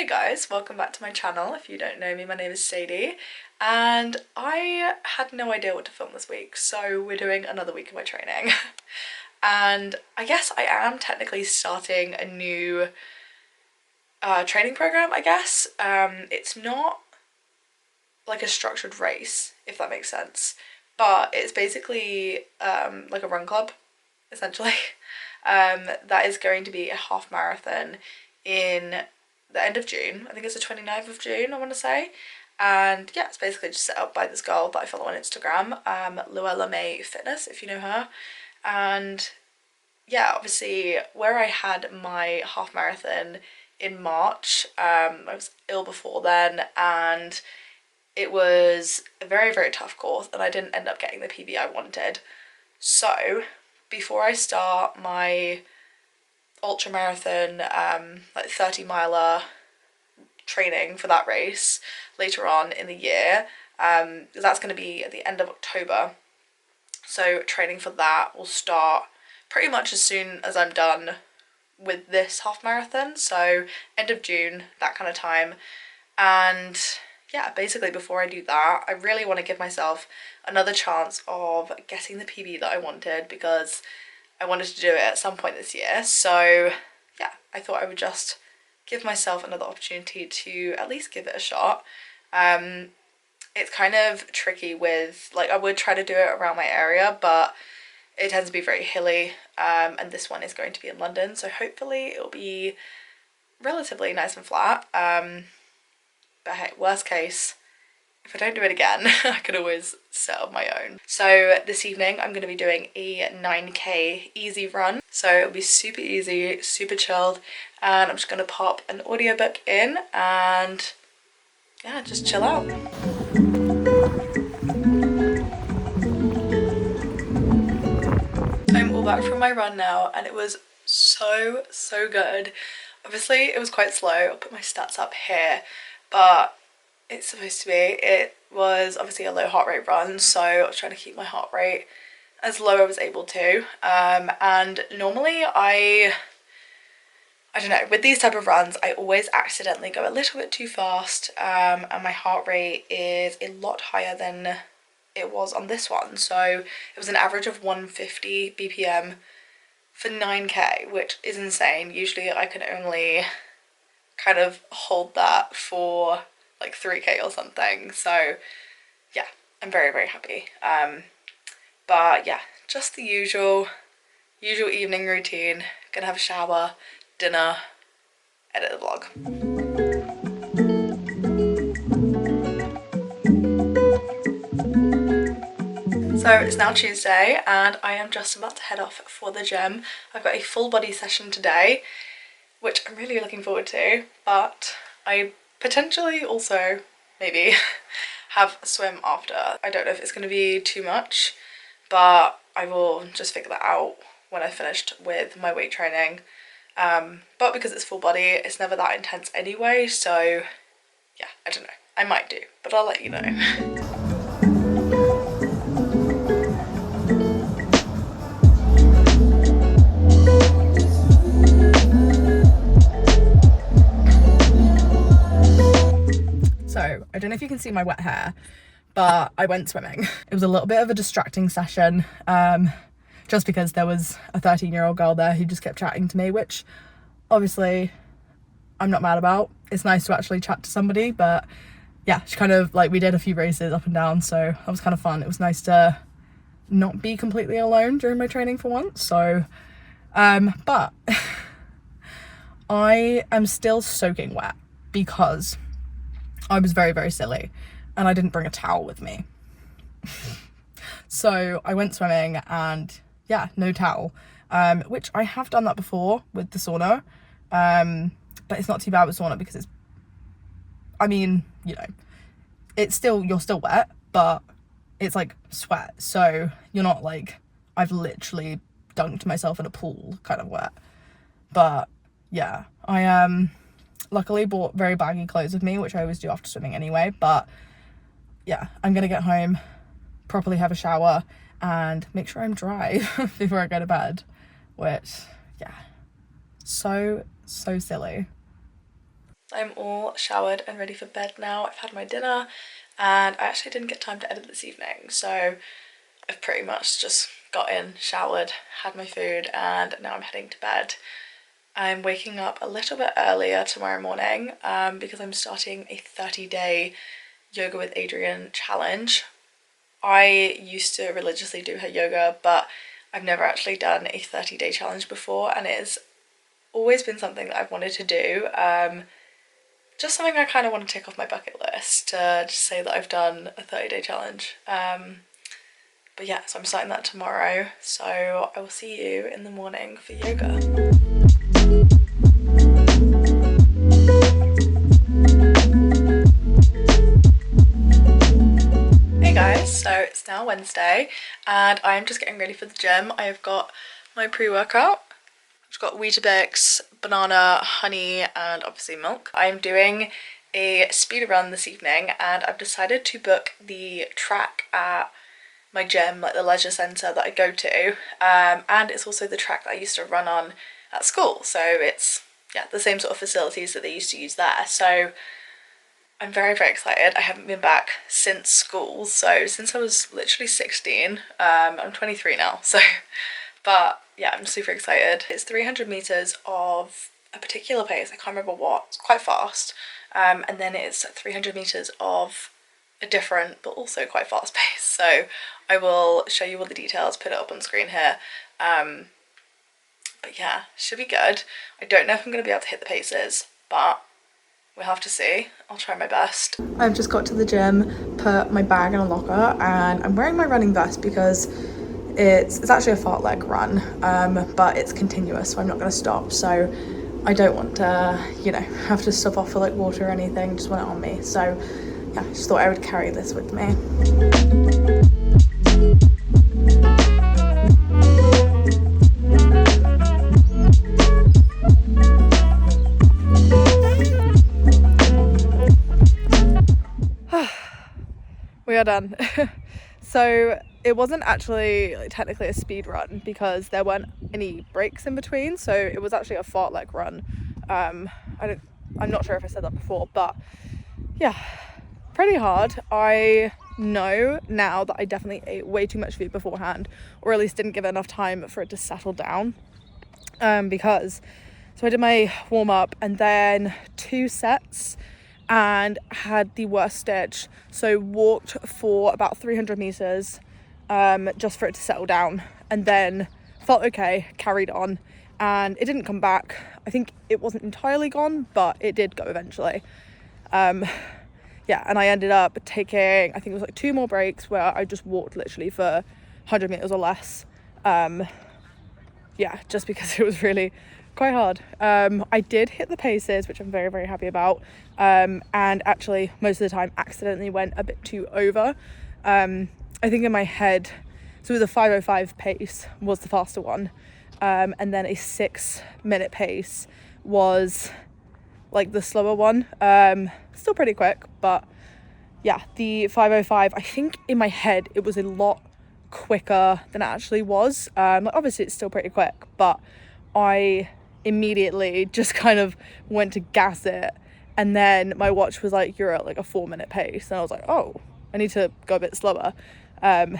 Hey guys, welcome back to my channel. If you don't know me, my name is Sadie and I had no idea what to film this week, so we're doing another week of my training. And I guess I am technically starting a new training program, I guess. It's not like a structured race, if that makes sense, but it's basically like a run club, essentially. That is going to be a half marathon in the end of June. I think it's the 29th of June, I want to say. And yeah, it's basically just set up by this girl that I follow on Instagram, Luella May Fitness, if you know her. And yeah, obviously where I had my half marathon in March, I was ill before then and it was a very, very tough course and I didn't end up getting the PB I wanted. So before I start my ultra marathon, like 30-miler training for that race later on in the year, that's going to be at the end of October. So training for that will start pretty much as soon as I'm done with this half marathon, so end of June, that kind of time. And yeah, basically before I do that, I really want to give myself another chance of getting the PB that I wanted, because I wanted to do it at some point this year. So yeah, I thought I would just give myself another opportunity to at least give it a shot. It's kind of tricky with, like, I would try to do it around my area, but it tends to be very hilly, and this one is going to be in London, so hopefully it'll be relatively nice and flat. But hey, worst case, if I don't do it again, I could always set up my own. So this evening I'm going to be doing a 9k easy run. So it'll be super easy, super chilled, and I'm just going to pop an audiobook in and yeah, just chill out. I'm all back from my run now and it was so good. Obviously it was quite slow. I'll put my stats up here, but it's supposed to be. It was obviously a low heart rate run, so I was trying to keep my heart rate as low as I was able to. And normally I don't know, with these type of runs I always accidentally go a little bit too fast, and my heart rate is a lot higher than it was on this one. So it was an average of 150 BPM for 9k, which is insane. Usually I can only kind of hold that for like 3k or something. So yeah, I'm very happy. But yeah, just the usual evening routine. Gonna have a shower, dinner, edit the vlog. So it's now Tuesday and I am just about to head off for the gym. I've got a full body session today, which I'm really looking forward to, but I potentially also maybe have a swim after. I don't know if it's going to be too much, but I will just figure that out when I finished with my weight training. But because it's full body, it's never that intense anyway, so yeah, I don't know. I might do, but I'll let you know. So I don't know if you can see my wet hair, but I went swimming. It was a little bit of a distracting session, just because there was a 13-year-old girl there who just kept chatting to me, which obviously I'm not mad about. It's nice to actually chat to somebody, but yeah, she kind of, like, we did a few races up and down, so that was kind of fun. It was nice to not be completely alone during my training for once. So but I am still soaking wet because I was very silly and I didn't bring a towel with me. So I went swimming and yeah, no towel, which I have done that before with the sauna, but it's not too bad with sauna because it's, I mean, you know, it's still, you're still wet, but it's like sweat, so you're not like, I've literally dunked myself in a pool kind of wet. But yeah, I luckily bought very baggy clothes with me, which I always do after swimming anyway. But yeah, I'm gonna get home, properly have a shower and make sure I'm dry before I go to bed, which yeah, so silly. I'm all showered and ready for bed now. I've had my dinner and I actually didn't get time to edit this evening, so I've pretty much just got in, showered, had my food, and now I'm heading to bed. I'm waking up a little bit earlier tomorrow morning because I'm starting a 30-day Yoga with Adriene challenge. I used to religiously do her yoga, but I've never actually done a 30-day challenge before, and it has always been something that I've wanted to do. Just something I kind of want to tick off my bucket list to just say that I've done a 30-day challenge. But yeah, so I'm starting that tomorrow, so I will see you in the morning for yoga. Hey guys, so it's now Wednesday and I'm just getting ready for the gym. I have got my pre-workout. I've got Weetabix, banana, honey, and obviously milk. I'm doing a speed run this evening and I've decided to book the track at my gym, like the leisure centre that I go to, and it's also the track that I used to run on at school, so it's the same sort of facilities that they used to use there. So I'm very, very excited. I haven't been back since school, so since I was literally 16. I'm 23 now, so but yeah, I'm super excited. It's 300 meters of a particular pace, I can't remember what, it's quite fast, and then it's 300 meters of a different but also quite fast pace. So I will show you all the details, put it up on screen here. But yeah, should be good. I don't know if I'm going to be able to hit the paces, but we'll have to see. I'll try my best. I've just got to the gym, put my bag in a locker, and I'm wearing my running vest because it's actually a fartlek run, but it's continuous, so I'm not going to stop. So I don't want to, you know, have to stop off for like water or anything, just want it on me. So yeah, just thought I would carry this with me. We are done. So it wasn't actually like technically a speed run because there weren't any breaks in between, so it was actually a fartlek run. I'm not sure if I said that before, but yeah, pretty hard. I know now that I definitely ate way too much food beforehand, or at least didn't give it enough time for it to settle down, because so I did my warm-up and then 2 sets and had the worst stitch, so walked for about 300 meters just for it to settle down, and then felt okay, carried on, and it didn't come back. I think it wasn't entirely gone, but it did go eventually. Yeah, and I ended up taking, I think it was like 2 more breaks where I just walked literally for 100 meters or less. Yeah, just because it was really quite hard. I did hit the paces, which I'm very, very happy about, and actually most of the time accidentally went a bit too over. I think in my head, so the 5:05 pace was the faster one, and then a 6-minute pace was like the slower one. Still pretty quick, but yeah, the 5:05, I think in my head it was a lot quicker than it actually was. Like obviously it's still pretty quick, but I immediately just kind of went to gas it, and then my watch was like, you're at like a 4-minute pace, and I was like, oh, I need to go a bit slower. But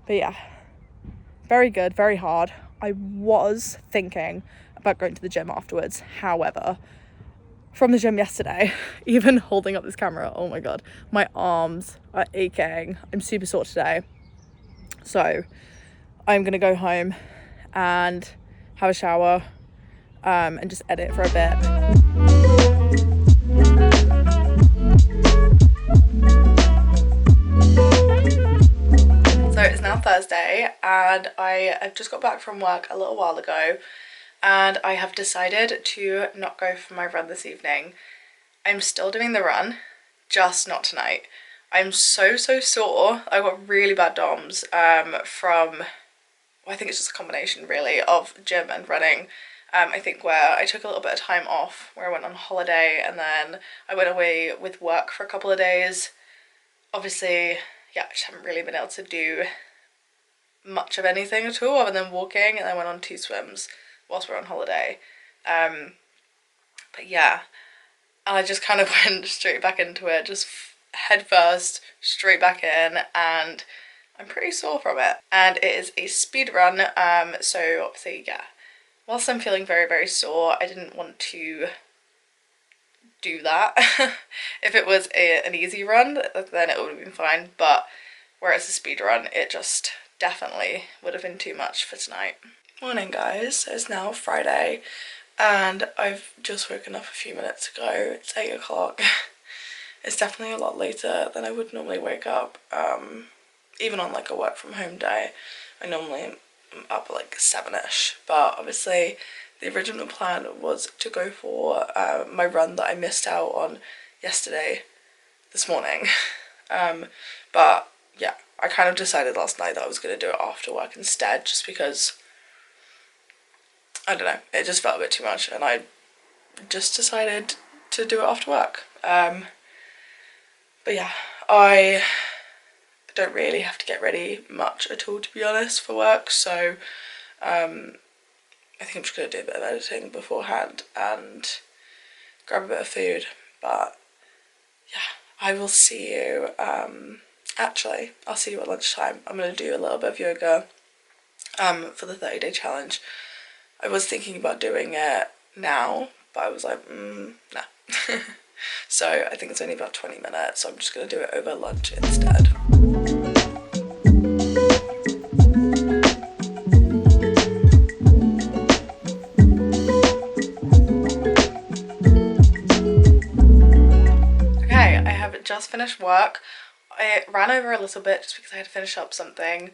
yeah, very good, very hard. I was thinking about going to the gym afterwards, however, from the gym yesterday, even holding up this camera, oh my god, my arms are aching. I'm super sore today, so I'm gonna go home and have a shower, and just edit for a bit. So it's now Thursday and I have just got back from work a little while ago, and I have decided to not go for my run this evening. I'm still doing the run, just not tonight. I'm so sore. I got really bad DOMS from, well, I think it's just a combination really of gym and running. I think where I took a little bit of time off, where I went on holiday, and then I went away with work for a couple of days. Obviously, yeah, I just haven't really been able to do much of anything at all other than walking, and I went on 2 swims whilst we were on holiday. But yeah, and I just kind of went straight back into it, just head first, straight back in, and I'm pretty sore from it. And it is a speed run, so obviously, yeah, whilst I'm feeling very, very sore, I didn't want to do that. If it was an easy run, then it would have been fine, but where it's a speed run, it just definitely would have been too much for tonight. Morning guys, it's now Friday and I've just woken up a few minutes ago. It's 8 o'clock. It's definitely a lot later than I would normally wake up, even on like a work from home day. I normally am up at like 7ish, but obviously the original plan was to go for my run that I missed out on this morning. But yeah, I kind of decided last night that I was going to do it after work instead, just because, I don't know, it just felt a bit too much and I just decided to do it after work. But yeah, I don't really have to get ready much at all, to be honest, for work, so I think I'm just going to do a bit of editing beforehand and grab a bit of food. But yeah, I will see you, actually, I'll see you at lunchtime. I'm going to do a little bit of yoga for the 30-day challenge. I was thinking about doing it now, but I was like, nah. So I think it's only about 20 minutes, so I'm just going to do it over lunch instead. Okay, I have just finished work. I ran over a little bit just because I had to finish up something,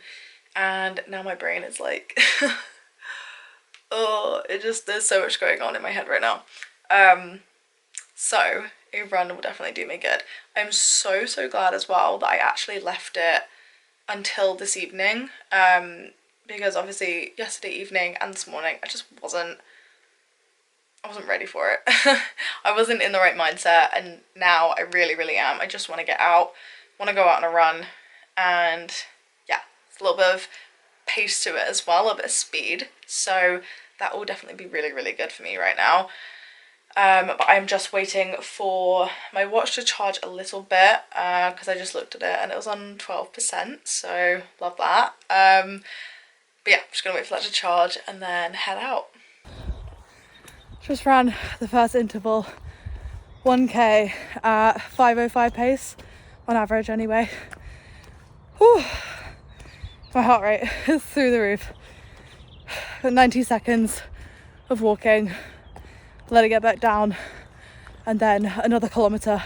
and now my brain is like, oh, there's so much going on in my head right now. So a run will definitely do me good. I'm so glad as well that I actually left it until this evening, because obviously yesterday evening and this morning I just wasn't ready for it. I wasn't in the right mindset, and now I really am. I just want to get out, want to go out on a run, and yeah, it's a little bit of pace to it as well, a bit of speed, so that will definitely be really good for me right now. But I'm just waiting for my watch to charge a little bit, because I just looked at it and it was on 12%, so love that. But yeah, I'm just gonna wait for that to charge and then head out. Just ran the first interval, 1k at 5:05 pace, on average anyway. Whew. My heart rate is through the roof. 90 seconds of walking, let it get back down, and then another kilometre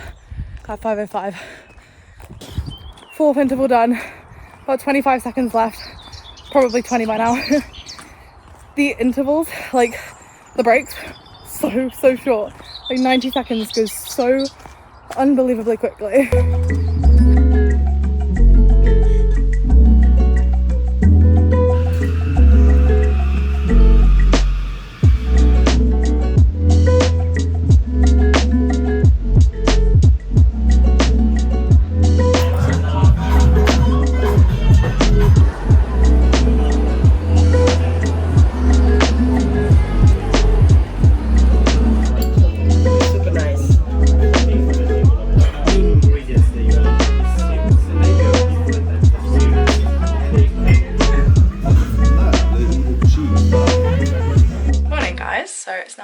at 5:05. Fourth interval done, about 25 seconds left, probably 20 by now. The intervals, like the breaks, so short. Like 90 seconds goes so unbelievably quickly.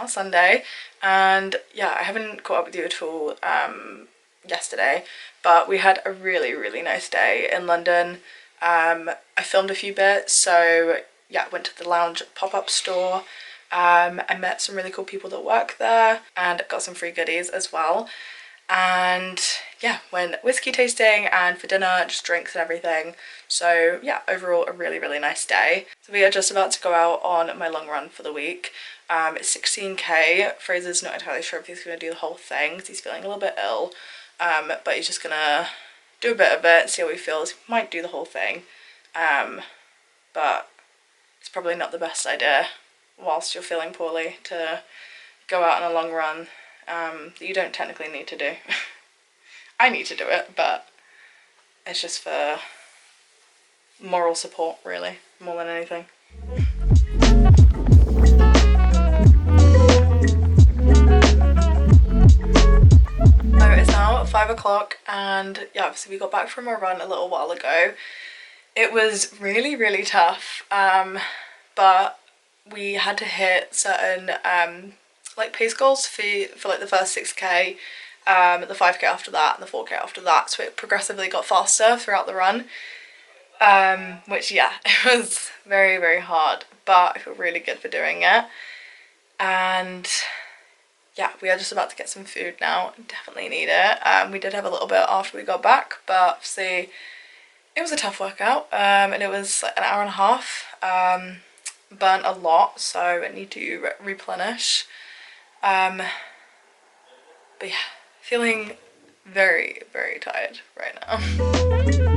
Sunday, and yeah, I haven't caught up with you at all yesterday, but we had a really nice day in London. I filmed a few bits, so yeah, went to the Lounge pop-up store. I met some really cool people that work there and got some free goodies as well. And yeah, went whiskey tasting and for dinner, just drinks and everything. So yeah, overall a really nice day. So we are just about to go out on my long run for the week. It's 16k. Fraser's not entirely sure if he's going to do the whole thing because he's feeling a little bit ill, but he's just gonna do a bit of it, see how he feels. He might do the whole thing, but it's probably not the best idea whilst you're feeling poorly to go out on a long run that you don't technically need to do. I need to do it, but it's just for moral support really, more than anything. 5 o'clock, and yeah, obviously we got back from our run a little while ago. It was really, really tough, but we had to hit certain like pace goals for like the first 6k, the 5k after that, and the 4k after that, so it progressively got faster throughout the run, which yeah, it was very, very hard, but I feel really good for doing it. And yeah, we are just about to get some food now. Definitely need it. We did have a little bit after we got back, but obviously it was a tough workout, and it was like an hour and a half. Burnt a lot, so I need to replenish. But yeah, feeling very, very tired right now.